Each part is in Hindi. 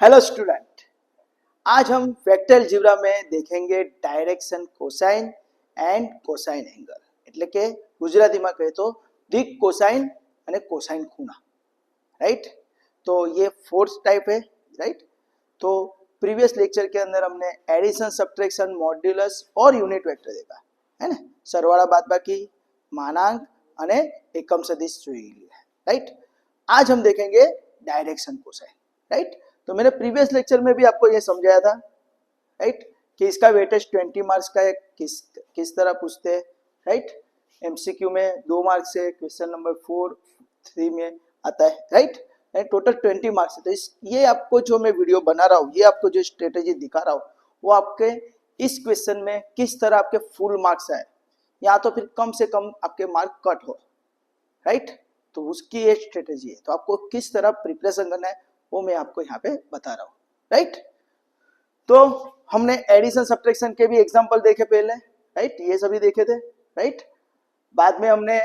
हेलो स्टूडेंट, आज हम वेक्टर अलजेब्रा में देखेंगे direction cosine and cosine angle, એટલે કે ગુજરાતીમાં કહે તો દિક કોસાઇન અને કોસાઇન ખૂણા, राइट। तो ये फोर्थ टाइप है, राइट। तो प्रीवियस लेक्चर के अंदर हमने एडिशन, सब्ट्रैक्शन, मॉड्यूलस और यूनिट वेक्टर देखा है ना, सरवाळा बादबाकी, मानांक અને એકમ સદિશ જોઈ लिया, राइट। आज हम देखेंगे डायरेक्शन कोसाइन, राइट। तो मैंने प्रीवियस लेक्चर में भी आपको ये समझाया था, राइट, कि इसका वेटेज 20 मार्क्स का है, किस तरह पूछते हैं, राइट। एमसीक्यू में 2 मार्क्स से क्वेश्चन नंबर 4, 3 में आता है, राइट। टोटल 20 मार्क्स है। तो ये आपको जो मैं वीडियो बना रहा हूँ, ये आपको जो स्ट्रेटेजी दिखा रहा हूँ, वो आपके इस क्वेश्चन में किस तरह आपके फुल मार्क्स आए या तो फिर कम से कम आपके मार्क कट हो, राइट। तो उसकी ये स्ट्रेटेजी है। तो आपको किस तरह प्रिपरेशन करना है वो मैं आपको यहाँ पे बता रहा हूँ, राइट। तो हमने एडिशन सब्ट्रैक्शन के भी एग्जांपल देखे पहले, राइट, ये सभी देखे थे, राइट। बाद में हमने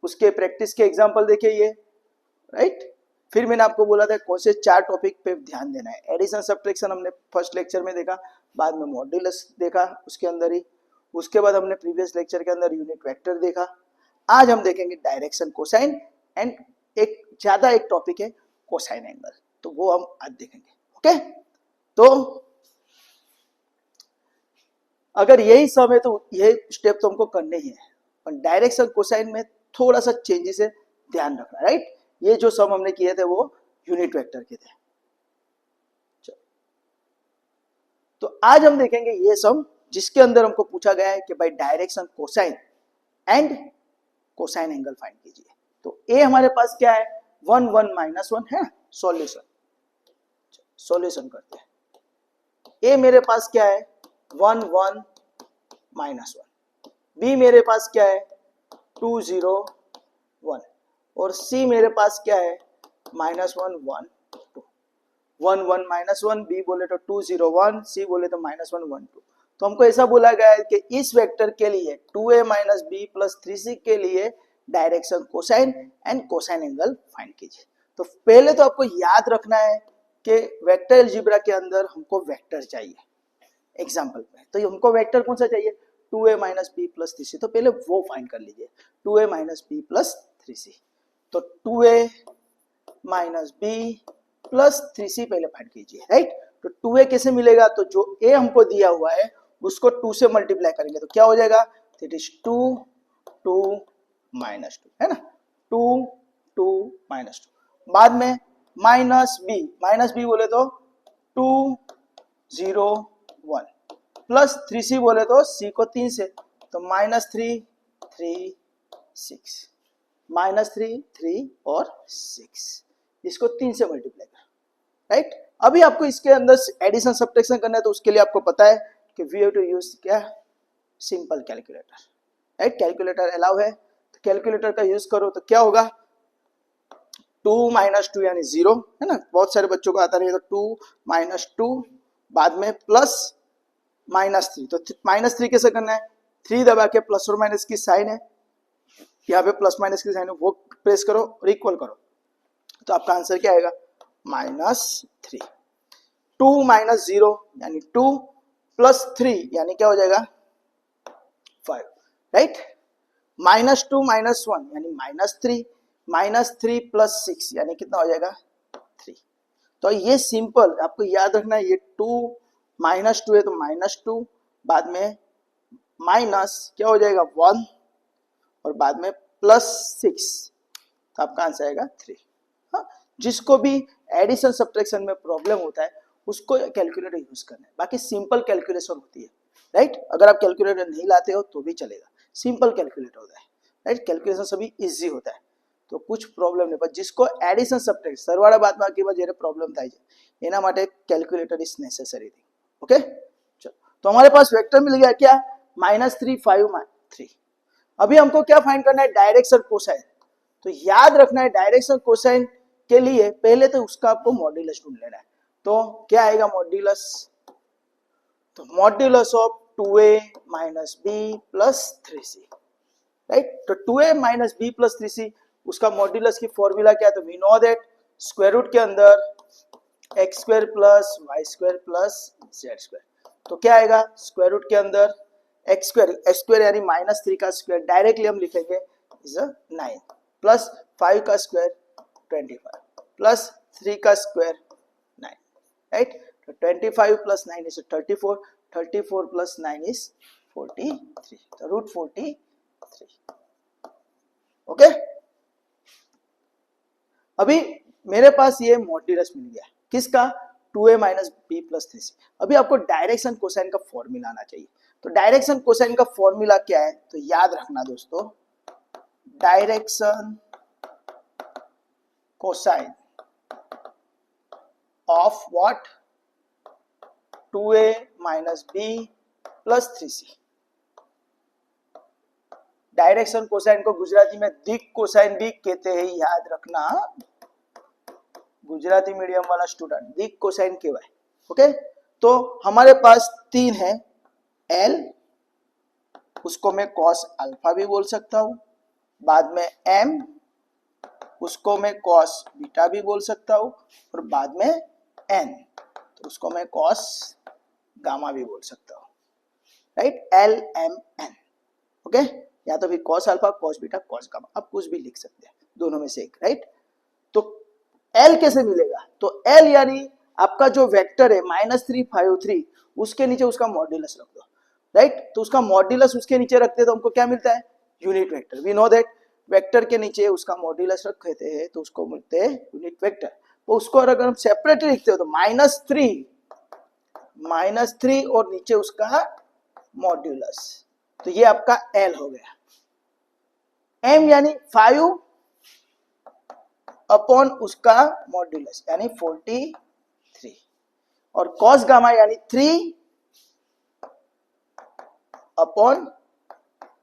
उसके प्रैक्टिस के एग्जांपल देखे ये, राइट। फिर मैंने आपको बोला था कौन से 4 टॉपिक पे ध्यान देना है। एडिशन सब्ट्रैक्शन हमने फर्स्ट लेक्चर में देखा, बाद में मॉड्यूलस देखा उसके अंदर ही, उसके बाद हमने प्रीवियस लेक्चर के अंदर यूनिट वेक्टर देखा। आज हम देखेंगे डायरेक्शन कोसाइन एंड एक टॉपिक है कोसाइन एंगल, तो वो हम आज देखेंगे, ओके। तो अगर यही सब है तो ये स्टेप तो हमको करने ही है, पर डायरेक्शन कोसाइन में थोड़ा सा चेंजेस है, ध्यान रखना, राइट। ये जो सम हमने किए थे वो यूनिट वेक्टर के थे। तो आज हम देखेंगे ये सम जिसके अंदर हमको पूछा गया है कि भाई direction cosine and cosine angle find कीजिए। तो ए हमारे पास क्या है, 1 1 -1 है, सॉल्यूशन करते हैं। ए मेरे पास क्या है, 1 1 -1। बी मेरे पास क्या है, 2 0 1। और सी मेरे पास क्या है, -1 1 2। 1 1 -1, बी बोले तो 2 0 1, सी बोले तो -1 1 2। तो हमको ऐसा बोला गया है कि इस वेक्टर के लिए 2a - b + 3c के लिए direction cosine and cosine angle find कीजिए। तो पहले तो आपको याद रखना है कि वेक्टर अलजेब्रा के अंदर हमको वेक्टर चाहिए एग्जाम्पल में। तो हमको वेक्टर कौन सा चाहिए, 2a - b + 3c। तो पहले वो फाइंड कर लीजिए, 2a - b + 3c। तो 2a - b + 3c पहले फाइंड कीजिए, राइट। तो 2a कैसे मिलेगा, तो जो a हमको दिया हुआ है उसको 2 से मल्टीप्लाई करेंगे तो क्या हो जाएगा, दैट इज 2 2 -2, है ना, 2 2 -2। बाद में -b बोले तो 2 0 1 + 3c बोले तो c को 3 से, तो -3 3 6, -3 3 और 6, इसको 3 से मल्टीप्लाई कर, राइट। अभी आपको इसके अंदर एडिशन सब्ट्रैक्शन करना है, तो उसके लिए आपको पता है कि वी हैव टू यूज क्या, simple calculator, right. Calculator allow है, तो कैलकुलेटर का यूज करो तो क्या होगा, 2 - 2 यानी 0, है ना, बहुत सारे बच्चों को आता नहीं है। तो 2 - 2, बाद में प्लस -3। तो -3 कैसे करना है, 3 दबा के प्लस और माइनस की साइन है, यहाँ पे प्लस माइनस की साइन है, वो प्रेस करो और इक्वल करो, तो आपका आंसर क्या आएगा, -3। 2 - 0 यानी 2 + 3 यानी क्या हो जाएगा, 5, राइट। -2 - 1 यानी -3, -3 + 6 यानी कितना हो जाएगा, 3। तो ये सिंपल आपको याद रखना है, ये 2 -2 है तो -2, बाद में माइनस क्या हो जाएगा 1 और बाद में +6, तो आपका आंसर आएगा 3। हाँ, जिसको भी एडिशन सब्ट्रैक्शन में प्रॉब्लम होता है उसको कैलकुलेटर यूज करना है, बाकी सिंपल कैलकुलेशन होती है, राइट। अगर आप कैलकुलेटर नहीं लाते हो तो भी चलेगा, सिंपल कैलकुलेटर होता है, राइट। कैलकुलेशन सभी इजी होता है, तो कुछ प्रॉब्लम नहीं, पर जिसको एडिशन सब्ट्रैक्शन सरवाળા બાદબાકીમાં જ્યારે प्रॉब्लम થાય છે એના માટે calculator is necessary thing, okay. चलो, तो हमारे पास वेक्टर मिल गया क्या, -3 5 3। अभी हमको क्या फाइंड करना है, डायरेक्शन कोसाइन। तो याद रखना है डायरेक्शन कोसाइन के लिए पहले तो उसका आपको मॉड्यूलस ढूंढ लेना है। तो क्या आएगा मॉड्यूलस, तो modulus of 2a - b + 3c, right. तो 2a - b + 3c उसका मॉड्यूलस की फॉर्मूला क्या है, तो we know that square root के अंदर x square plus y square plus z square. तो क्या आएगा स्क्वायर रूट के अंदर एक्स स्क्वायर यानी -3 का स्क्वायर डायरेक्टली हम लिखेंगे इज 9 प्लस 5 का स्क्वायर 25 प्लस 3 का स्क्वायर 9, राइट। तो 25 प्लस 9 इज 34, 34 प्लस 9 इज 43, तो रूट 43। ओके, अभी मेरे पास ये मॉड्यूलस मिल गया किसका 2a minus b plus 3c। अभी आपको डायरेक्शन कोसाइन का फॉर्मूला आना चाहिए। तो डायरेक्शन कोसाइन का फॉर्मूला क्या है, तो याद रखना दोस्तों, direction cosine of what 2a minus b plus 3c। Direction cosine को गुजराती में दिक कोसाइन भी कहते हैं, याद रखना गुजराती मीडियम वाला स्टूडेंट, दिक कोसाइन कहवाय। ओके, तो हमारे पास 3 है, एल, उसको मैं कॉस अल्फा भी बोल सकता हूं, बाद में एम, उसको मैं कॉस बीटा भी बोल सकता हूं, और बाद में एन, तो उसको मैं कॉस गामा भी बोल सकता हूं, right, L M N. Okay, या तो फिर cos alpha cos beta cos gamma, आप कुछ भी लिख सकते हैं, दोनों में से एक, राइट। तो एल कैसे मिलेगा, तो एल यानी आपका जो वेक्टर है -353, उसके नीचे उसका मॉड्यूलस रख दो, राइट। तो उसका मॉड्यूलस उसके नीचे रखते हैं तो हमको क्या मिलता है, unit vector. We know that vector के नीचे उसका मॉड्यूलस रखते हैं तो उसको मिलते हैं यूनिट वेक्टर। तो उसको अगर हम सेपरेटली लिखते हो तो -3 और नीचे उसका मॉड्यूलस, तो ये आपका एल हो गया। एम यानी 5 अपॉन उसका मॉड्यूलस यानी 43, और कॉस गामा यानी 3 अपॉन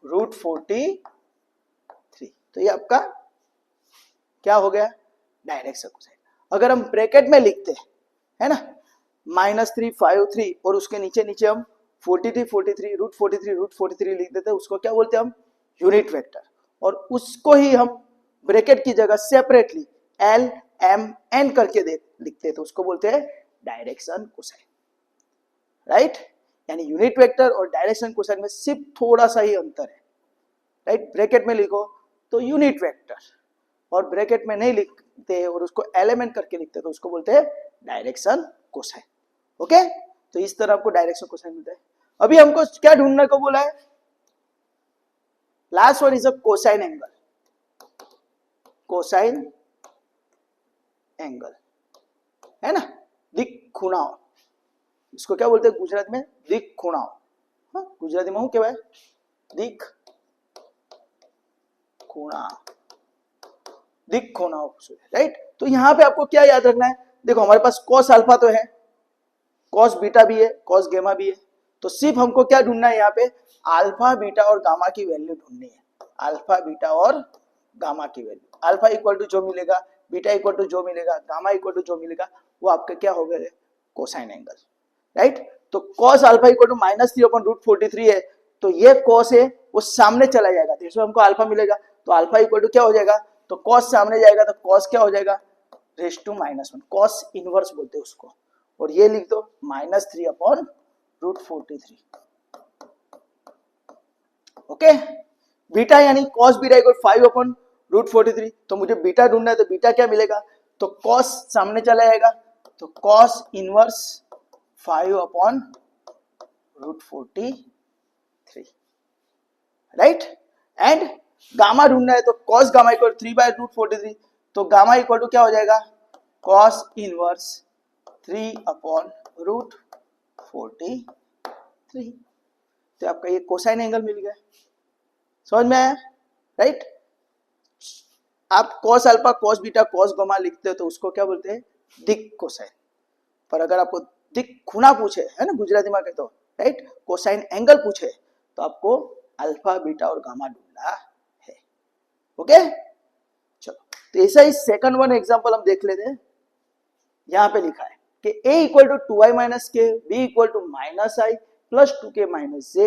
रूट 43। तो ये आपका क्या हो गया, डायरेक्शन कोसाइन। अगर हम ब्रैकेट में लिखते हैं, है ना, -353 और उसके नीचे नीचे हम 43 रूट 43 लिख देते हैं, उसको क्या बोलते हैं हम, यूनिट वेक्टर। और उसको ही हम ब्रैकेट की जगह सेपरेटली एल एम एन करके लिखते हैं, तो उसको बोलते हैं डायरेक्शन कोसाइन, राइट। यानी यूनिट वेक्टर और डायरेक्शन कोसाइन में सिर्फ थोड़ा सा ही अंतर है, राइट। ब्रैकेट में लिखो तो यूनिट वेक्टर, और ब्रैकेट में नहीं लिखते और उसको एलिमेंट करके लिखते तो उसको बोलते हैं डायरेक्शन कोसाइन। ओके, तो इस तरह आपको डायरेक्शन कोसाइन मिलता है। अभी हमको क्या ढूंढने को बोला है, last one is a cosine angle, cosine angle, है ना, दिक खूणाओ, इसको क्या बोलते हैं गुजरात में, दिक खूणाओ। हाँ, गुजराती में हूं क्या भाई, दिक खूणा, दिक खूणाओ, राइट। तो यहां पे आपको क्या याद रखना है, देखो हमारे पास कॉस अल्फा तो है, कॉस बीटा भी है, कॉस गामा भी है, तो सिर्फ हमको क्या ढूंढना है यहाँ पे, अल्फा बीटा और गामा की वैल्यू ढूंढनी है, अल्फा बीटा और गामा की वैल्यू। अल्फा इक्वल टू जो मिलेगा, बीटा इक्वल टू जो मिलेगा, गामा इक्वल टू जो मिलेगा, वो आपका क्या हो गया, कोसाइन एंगल, राइट। तो कॉस अल्फा इक्वल टू -3/√43 है, तो ये कॉस है वो सामने चला जाएगा, तो इसमें हमको अल्फा मिलेगा, तो अल्फा इक्वल टू क्या हो जाएगा, तो कॉस सामने जाएगा तो कॉस क्या हो जाएगा, रेज़ टू -1, कॉस इनवर्स बोलते हैं उसको, और ये लिख दो -3/√43। ओके, बीटा यानी कॉस बीटा इक्वल 5/√43, तो मुझे बीटा ढूंढना है, तो बीटा क्या मिलेगा, तो कॉस सामने चला जाएगा, तो cos inverse 5/√43, right. And gamma ढूंढना है, तो कॉस गामा इक्वल 3/√43, तो गामा इक्वल टू क्या हो जाएगा, कॉस इनवर्स 3/√43। तो आपका ये कोसाइन एंगल मिल गया, समझ में आया, राइट। आप cos alpha cos beta cos gamma लिखते हो तो उसको क्या बोलते हैं, दिक कोसाइन। पर अगर आपको दिक खूणा पूछे, है ना, गुजराती में कहते हो, राइट, कोसाइन एंगल पूछे, तो आपको अल्फा बीटा और गामा ढूंढना है। ओके, चलो, तो ऐसा ही सेकंड वन एग्जांपल हम देख लेते हैं। यहां पे लिखा है कि a equal to 2i minus k, b equal to -i plus 2k minus j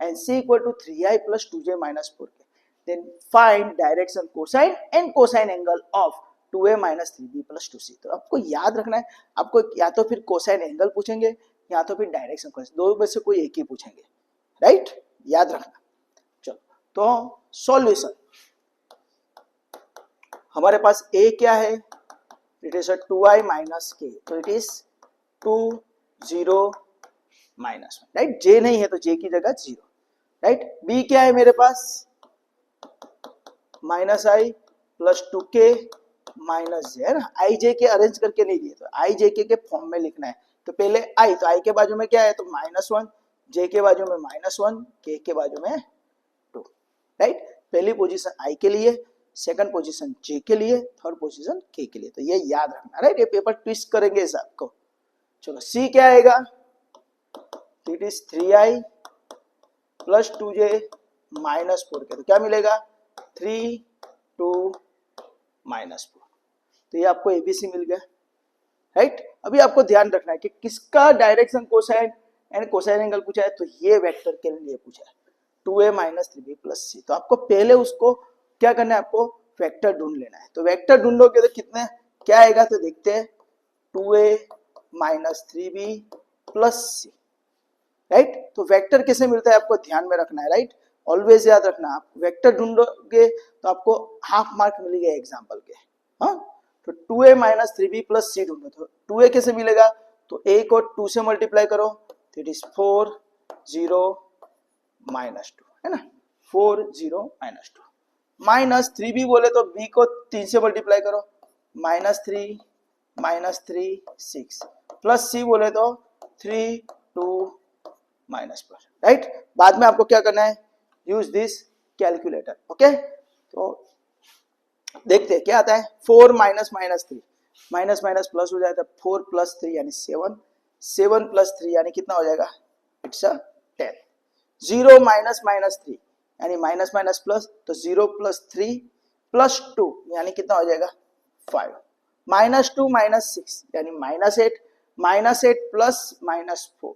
and c equal to 3i plus 2j minus 4k, then find direction cosine and cosine angle of 2a minus 3b plus 2c। तो आपको याद रखना है, आपको या तो फिर कोसाइन एंगल पूछेंगे या तो फिर डायरेक्शन कोसाइन, दो में से कोई एक ही पूछेंगे, राइट, याद रखना। चलो तो सॉल्यूशन, हमारे पास a क्या है, it is 2i minus k, तो it is 2 0 minus 1, right, j नहीं है तो j की जगह 0, राइट। b क्या है मेरे पास, माइनस आई प्लस 2k माइनस जे, है ना, आई जे के अरेंज करके नहीं दिए तो आई जे के फॉर्म में लिखना है। तो पहले आई, तो आई के बाजू में क्या है, तो -1, जे के बाजू में -1, के बाजू में 2, राइट। पहली पोजीशन आई के लिए, सेकंड पोजीशन जे के लिए, थर्ड पोजीशन के लिए, तो ये याद रखना, राइट, ये पेपर ट्विस्ट करेंगे इस आपको। चलो सी क्या आएगा, it is 3i plus 2j minus 4 के, तो क्या मिलेगा 3 2 माइनस 4, तो ये आपको एबीसी मिल गया, राइट। अभी आपको ध्यान रखना है कि किसका direction cosine and cosine angle पूछा है, तो ये वेक्टर के लिए पूछा है 2a minus 3b plus c. तो आपको पहले उसको क्या करना है, आपको वेक्टर ढूंढ लेना है। तो वेक्टर ढूंढोगे तो कितने क्या आएगा, तो देखते हैं 2a minus 3b plus c, right. तो वेक्टर कैसे मिलता है आपको ध्यान में रखना है, राइट, ऑलवेज याद रखना। आप वेक्टर ढूंढोगे तो आपको हाफ मार्क मिलेगा एग्जाम्पल के, हाँ। तो 2a माइनस 3b प्लस सी ढूंढो, तो 2a कैसे मिलेगा, तो a को 2 से मल्टीप्लाई करो, तो इट इज 4 0 माइनस 2, है ना, 4 0 माइनस 2, माइनस 3b बोले तो b को 3 से मल्टीप्लाई करो, -3 6, प्लस c बोले तो 3 2 माइनस पर, राइट। बाद में आपको क्या करना है, यूज दिस कैलकुलेटर, ओके। तो देखते हैं क्या आता है, 4 minus minus 3, minus minus plus हो जाता है, 4 प्लस 3 यानी 7, 7 प्लस 3 यानी कितना हो जाएगा, इट्स 10, 0 माइनस माइनस 3 यानी माइनस माइनस प्लस, तो 0 प्लस 3 प्लस 2 यानी कितना हो जाएगा 5, -2 माइनस 6 यानी -8, -8 प्लस -4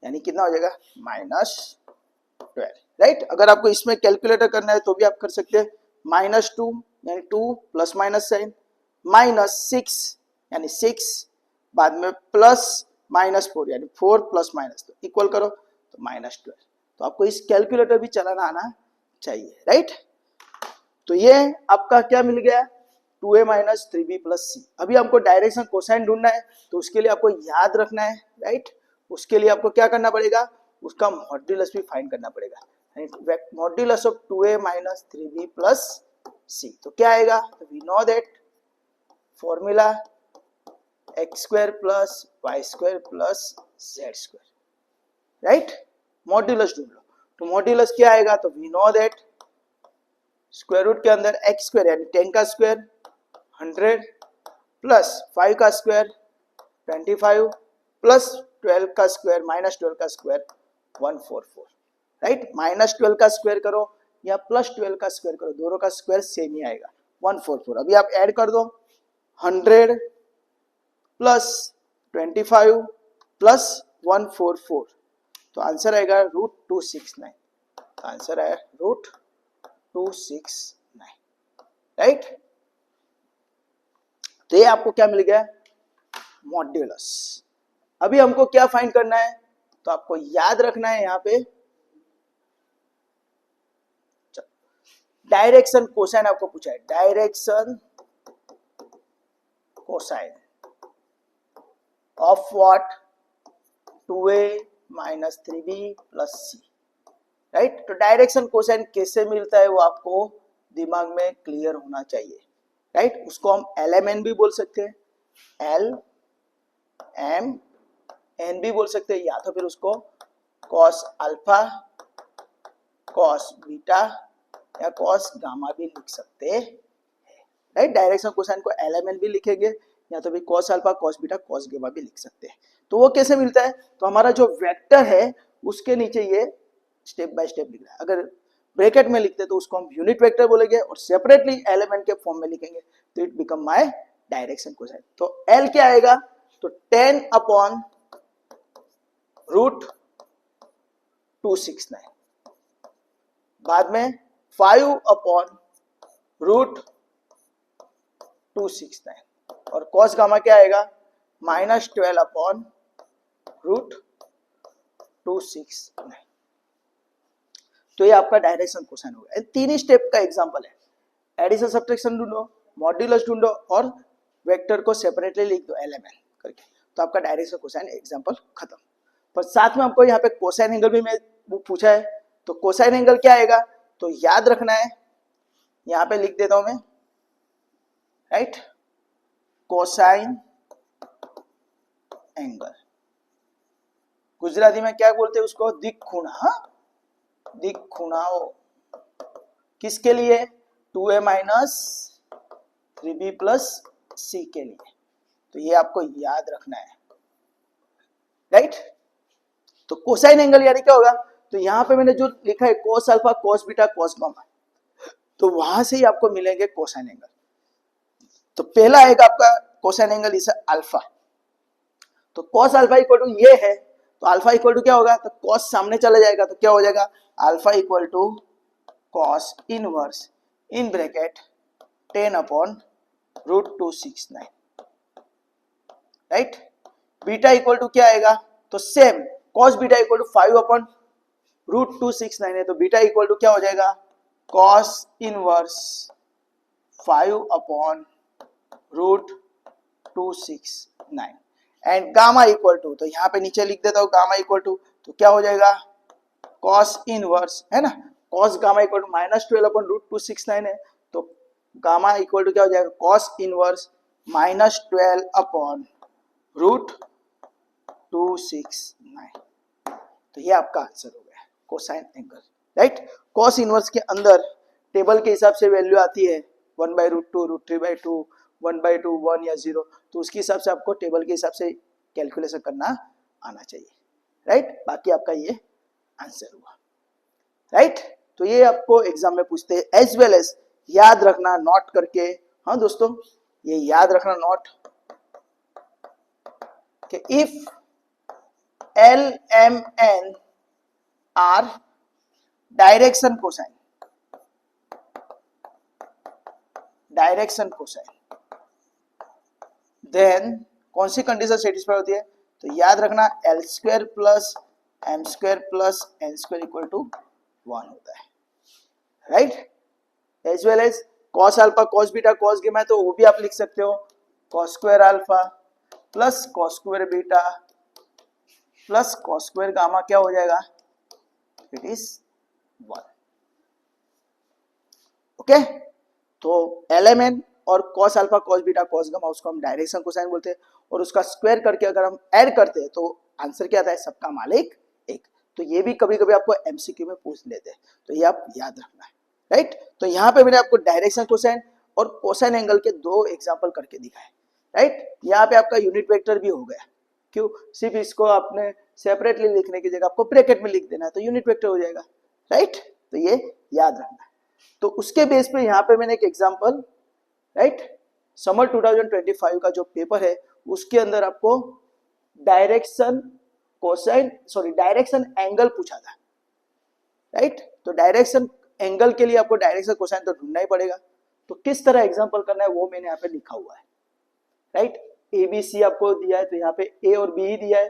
यानी कितना हो जाएगा -12, राइट। अगर आपको इसमें कैलकुलेटर करना है तो भी आप कर सकते हैं, -2 यानी 2 प्लस माइनस साइन, -6 यानी 6, बाद में प्लस -4 यानी 4 प्लस माइनस, तो इक्वल करो तो -12। तो आपको इस कैलकुलेटर भी चलाना आना चाहिए, राइट। तो ये आपका क्या मिल गया, 2a माइनस 3b प्लस सी। अभी हमको डायरेक्शन कोसाइन ढूंढना है, तो उसके लिए आपको याद रखना है, राइट। उसके लिए आपको क्या करना पड़ेगा, उसका मॉड्यूलस भी फाइंड करना पड़ेगा, modulus of 2a minus 3b plus c. तो क्या आएगा, we know that formula x square plus y square plus z square, right. Modulus ढूंढ लो, तो मॉड्यूलस क्या आएगा, तो we know that square root के अंदर एक्स स्क्वायर यानी 10 का स्क्वायर 100 प्लस 5 का स्क्वायर 25 प्लस 12 का स्क्वायर माइनस 12 का स्क्वायर 144, राइट। -12 का स्क्वायर करो या +12 का स्क्वायर करो, दोनों का स्क्वायर सेम ही आएगा 144। अभी आप ऐड कर दो 100 प्लस 25 प्लस 144, तो आंसर आएगा √269, आंसर आया √269, राइट। तो ये आपको क्या मिल गया, मॉड्यूलस। अभी हमको क्या फाइंड करना है, तो आपको याद रखना है यहां पे डायरेक्शन कोसाइन आपको पूछा है, direction cosine of what 2a minus 3b plus c, right. तो डायरेक्शन कोसाइन कैसे मिलता है वो आपको दिमाग में क्लियर होना चाहिए, राइट। उसको हम LMN भी बोल सकते हैं, LMN भी बोल सकते हैं, या तो फिर उसको कॉस अल्फा कॉस बीटा या कॉस गामा भी लिख सकते हैं, राइट। डायरेक्शन कोसाइन को LMN भी लिखेंगे या तो भी cos alpha cos beta cos gamma भी लिख सकते हैं। तो वो कैसे मिलता है, तो हमारा जो वेक्टर है उसके नीचे ये स्टेप बाय स्टेप लिख रहा है, अगर ब्रैकेट में लिखते तो उसको हम यूनिट वेक्टर बोलेंगे और सेपरेटली एलिमेंट के फॉर्म में लिखेंगे तो it become my direction cosine. तो L क्या आएगा, तो 10 अपॉन √269, बाद में 5 अपॉन 269 और कॉस गामा क्या आएगा -12 अपॉन √269। तो ये आपका डायरेक्शन कोसाइन हो गया। तीन ही स्टेप का एग्जांपल है, एडिशन सब्ट्रैक्शन ढूंढो, मॉड्यूलस ढूंढो और वेक्टर को सेपरेटली लिख दो LMN करके, तो आपका डायरेक्शन कोसाइन एग्जांपल खत्म। पर साथ में आपको यहाँ पे कोसाइन एंगल भी मैं पूछा है, तो कोसाइन एंगल क्या आएगा, तो याद रखना है, यहाँ पे लिख देता हूं मैं, राइट, कोसाइन एंगल, गुजराती में क्या बोलते हैं उसको, दिक्खुणा, दिक्खुणाओ, किसके लिए, 2a minus 3b plus c के लिए। तो ये आपको याद रखना है, राइट। तो कोसाइन एंगल यानी क्या होगा, तो यहां पे मैंने जो लिखा है cos alpha cos beta cos gamma, तो वहां से ही आपको मिलेंगे कोसाइन एंगल। तो पहला आएगा आपका कोसाइन एंगल इस अल्फा, तो कॉस अल्फा इक्वल टू ये है, तो अल्फा इक्वल टू क्या होगा, तो कॉस सामने चला जाएगा, तो क्या हो जाएगा, alpha equal to cos inverse in bracket 10 upon √269, right. Beta equal to क्या आएगा, तो same cos beta equal to 5 upon √269 है, तो बीटा इक्वल टू क्या हो जाएगा, cos inverse 5 upon √269 and gamma equal to, तो यहाँ पे नीचे लिख देता हूँ गामा इक्वल टू, तो क्या हो जाएगा, कॉस इनवर्स है ना, cos gamma equal to -12 upon √269 है, तो गामा इक्वल टू क्या हो जाएगा, कॉस इनवर्स -12 अपॉन √269। तो ये आपका आंसर हो गया cosine angle, right. Cos inverse के अंदर टेबल के हिसाब से वैल्यू आती है 1/√2, √3/2, 1/2, 1 या 0, तो उसके हिसाब से आपको टेबल के हिसाब से कैलकुलेशन करना आना चाहिए, राइट। बाकी आपका ये आंसर हुआ, राइट। तो ये आपको एग्जाम में पूछते हैं, एज वेल एज याद रखना नोट करके, हाँ दोस्तों ये याद रखना नोट कि if LMN are direction cosine, direction cosine, then कौन सी कंडीशन सेटिस्फाई होती है, तो याद रखना L² plus M² plus N² equal to 1 होता है, right. As well as cos alpha cos beta cos gamma, तो वो भी आप लिख सकते हो, cos square alpha plus cos square beta plus cos square gamma क्या हो जाएगा, इट इज 1, ओके। तो LMN और cos alpha cos beta cos gamma उसको हम डायरेक्शन कोसाइन बोलते हैं, और उसका स्क्वायर करके अगर हम ऐड करते हैं तो आंसर क्या आता है, सबका मालिक एक। तो ये भी कभी कभी आपको MCQ में पूछ लेते हैं, तो ये आप याद रखना है, राइट। तो यहाँ पे मैंने आपको डायरेक्शन कोसाइन और कोसाइन एंगल के 2 एग्जांपल करके दिखाए, राइट। यहाँ पे आपका यूनिट वेक्टर भी हो गया, क्यों, सिर्फ इसको आपने सेपरेटली लिखने की जगह आपको ब्रैकेट में लिख देना है, तो यूनिट वेक्टर हो जाएगा, राइट। तो ये याद रखना है। तो उसके बेस पे यहाँ पे मैंने एक एग्जांपल, राइट, समर 2025 का जो पेपर है उसके अंदर आपको डायरेक्शन कोसाइन डायरेक्शन एंगल पूछा था, राइट। तो डायरेक्शन एंगल के लिए आपको डायरेक्शन कोसाइन तो ढूंढना ही पड़ेगा, तो किस तरह एग्जांपल करना है वो मैंने यहाँ पे लिखा हुआ है, राइट। ABC आपको दिया है, तो यहाँ पे A और B ही दिया है,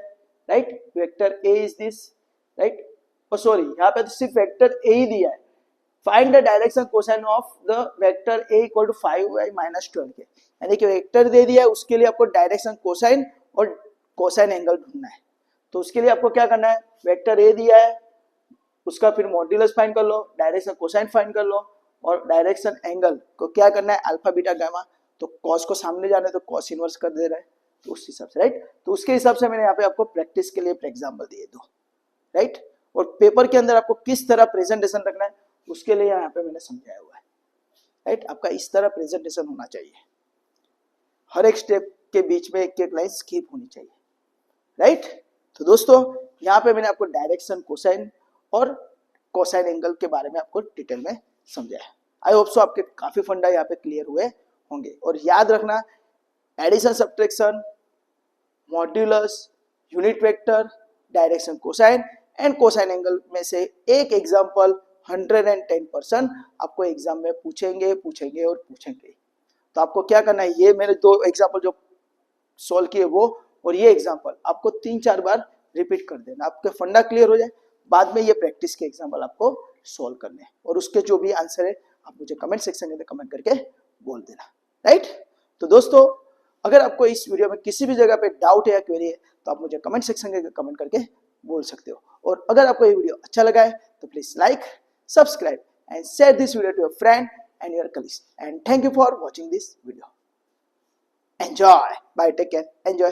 right. Vector A is this, right, sorry यहाँ पे तो सिर्फ वेक्टर A ही दिया है, find the direction cosine of the vector A equal to 5/-12 k, यानी कि वेक्टर दे दिया है, उसके लिए आपको डायरेक्शन कोसाइन और कोसाइन एंगल ढूंढना है। तो उसके लिए आपको क्या करना है, वेक्टर A दिया है, उसका फिर मॉड्यूलस फाइंड कर लो, डायरेक्शन कोसाइन फाइंड कर लो, और डायरेक्शन एंगल को क्या करना है, अल्फा बीटा गामा, तो कॉस को सामने जाने तो कॉस इनवर्स कर दे रहा है, तो उस हिसाब से, राइट। तो उसके हिसाब से मैंने यहाँ पे आपको प्रैक्टिस के लिए एग्जाम्पल दिए 2, राइट। और पेपर के अंदर आपको किस तरह प्रेजेंटेशन रखना है उसके लिए यहाँ पे मैंने समझाया हुआ है, राइट। आपका इस तरह प्रेजेंटेशन होना चाहिए, हर एक स्टेप के बीच में एक लाइन स्किप होनी चाहिए, राइट। तो दोस्तों यहाँ पे मैंने आपको डायरेक्शन कोसाइन और कोसाइन एंगल के बारे में आपको डिटेल में समझाया। आई होप सो आपके काफी फंडा यहाँ पे क्लियर हुए होंगे। और याद रखना addition subtraction, modulus, unit vector, direction cosine and cosine angle में से एक एग्जांपल 110% आपको एग्जाम में पूछेंगे और पूछेंगे। तो तो आपको क्या करना है, ये मैंने 2 एग्जाम्पल जो सॉल्व किए वो और ये एग्जाम्पल आपको 3-4 बार रिपीट कर देना, आपके फंडा क्लियर हो जाए। बाद में ये प्रैक्टिस के एग्जाम्पल आपको सॉल्व करने हैं और उसके जो भी आंसर है आप मुझे कमेंट सेक्शन में कमेंट करके बोल देना, राइट। तो दोस्तों अगर आपको इस वीडियो में किसी भी जगह पे डाउट है या क्वेरी है तो आप मुझे कमेंट सेक्शन में कमेंट करके बोल सकते हो। और अगर आपको ये वीडियो अच्छा लगा है तो please like, subscribe and share this video to your friend and your colleagues, and thank you for watching this video. Enjoy. Bye, take care, enjoy.